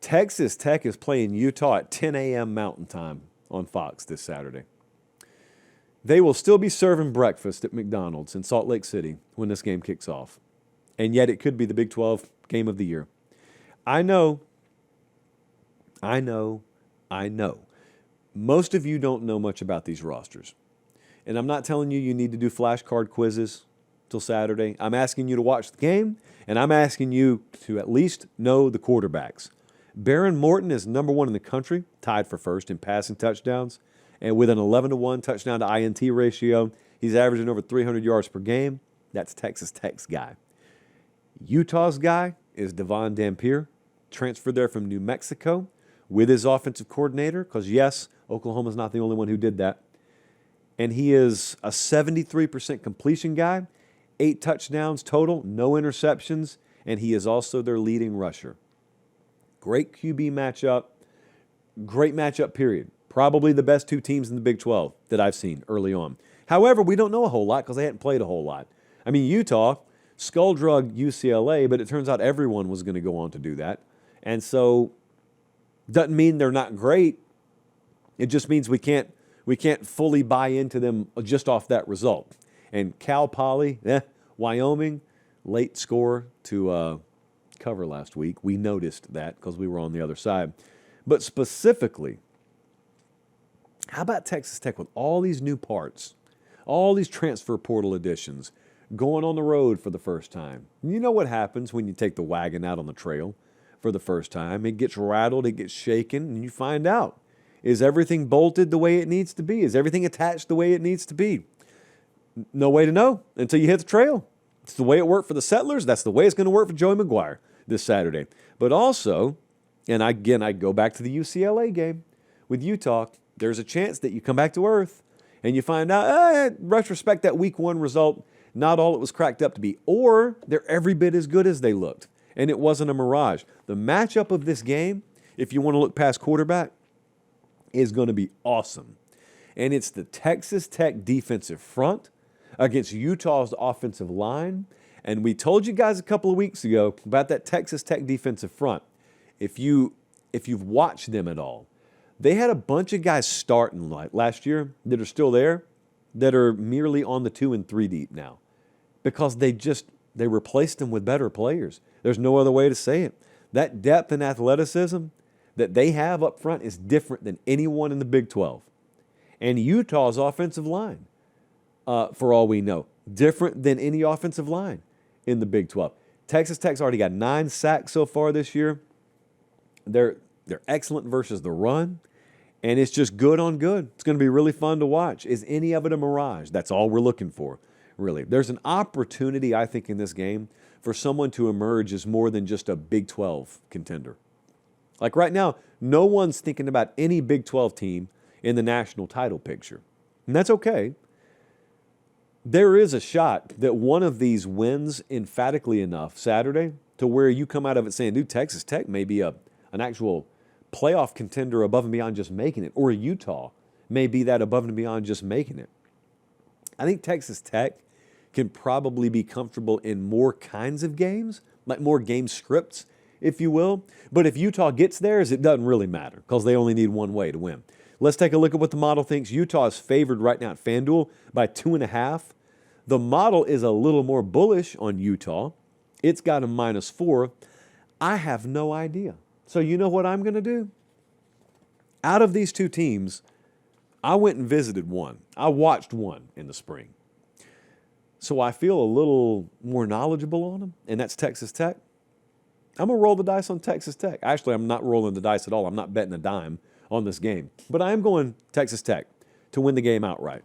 Texas Tech is playing Utah at 10 a.m. Mountain Time on Fox this Saturday. They will still be serving breakfast at McDonald's in Salt Lake City when this game kicks off. And yet it could be the Big 12 game of the year. I know. Most of you don't know much about these rosters. And I'm not telling you need to do flashcard quizzes till Saturday. I'm asking you to watch the game, and I'm asking you to at least know the quarterbacks. Baron Morton is number 1 in the country, tied for first in passing touchdowns. And with an 11-1 touchdown to INT ratio, he's averaging over 300 yards per game. That's Texas Tech's guy. Utah's guy is Devon Dampier, transferred there from New Mexico with his offensive coordinator, because, yes, Oklahoma's not the only one who did that. And he is a 73% completion guy, 8 touchdowns total, no interceptions, and he is also their leading rusher. Great QB matchup, great matchup period. Probably the best 2 teams in the Big 12 that I've seen early on. However, we don't know a whole lot because they hadn't played a whole lot. I mean, Utah skull-drug UCLA, but it turns out everyone was going to go on to do that. And so, doesn't mean they're not great. It just means we can't fully buy into them just off that result. And Cal Poly, Wyoming, late score to cover last week. We noticed that because we were on the other side. But specifically, how about Texas Tech with all these new parts, all these transfer portal additions, going on the road for the first time? You know what happens when you take the wagon out on the trail for the first time? It gets rattled, it gets shaken, and you find out. Is everything bolted the way it needs to be? Is everything attached the way it needs to be? No way to know until you hit the trail. It's the way it worked for the Settlers. That's the way it's going to work for Joey McGuire this Saturday. But also, and again, I go back to the UCLA game with Utah, there's a chance that you come back to earth and you find out, retrospect, that week 1 result, not all it was cracked up to be. Or they're every bit as good as they looked, and it wasn't a mirage. The matchup of this game, if you want to look past quarterback, is going to be awesome. And it's the Texas Tech defensive front against Utah's offensive line. And we told you guys a couple of weeks ago about that Texas Tech defensive front. If you've watched them at all, they had a bunch of guys starting like last year that are still there, that are merely on the 2 and 3 deep now, because they replaced them with better players. There's no other way to say it. That depth and athleticism that they have up front is different than anyone in the Big 12. And Utah's offensive line, for all we know, different than any offensive line in the Big 12. Texas Tech's already got 9 sacks so far this year. They're excellent versus the run, and it's just good on good. It's going to be really fun to watch. Is any of it a mirage? That's all we're looking for, really. There's an opportunity, I think, in this game for someone to emerge as more than just a Big 12 contender. Like right now, no one's thinking about any Big 12 team in the national title picture, and that's okay. There is a shot that one of these wins emphatically enough Saturday to where you come out of it saying, dude, Texas Tech may be an actual playoff contender above and beyond just making it, or Utah may be that above and beyond just making it. I think Texas Tech can probably be comfortable in more kinds of games, like more game scripts, if you will. But if Utah gets theirs, it doesn't really matter because they only need one way to win. Let's take a look at what the model thinks. Utah is favored right now at FanDuel by 2.5. The model is a little more bullish on Utah. It's got a -4. I have no idea. So you know what I'm going to do? Out of these 2 teams, I went and visited one. I watched one in the spring. So I feel a little more knowledgeable on them, and that's Texas Tech. I'm going to roll the dice on Texas Tech. Actually, I'm not rolling the dice at all. I'm not betting a dime on this game. But I am going Texas Tech to win the game outright.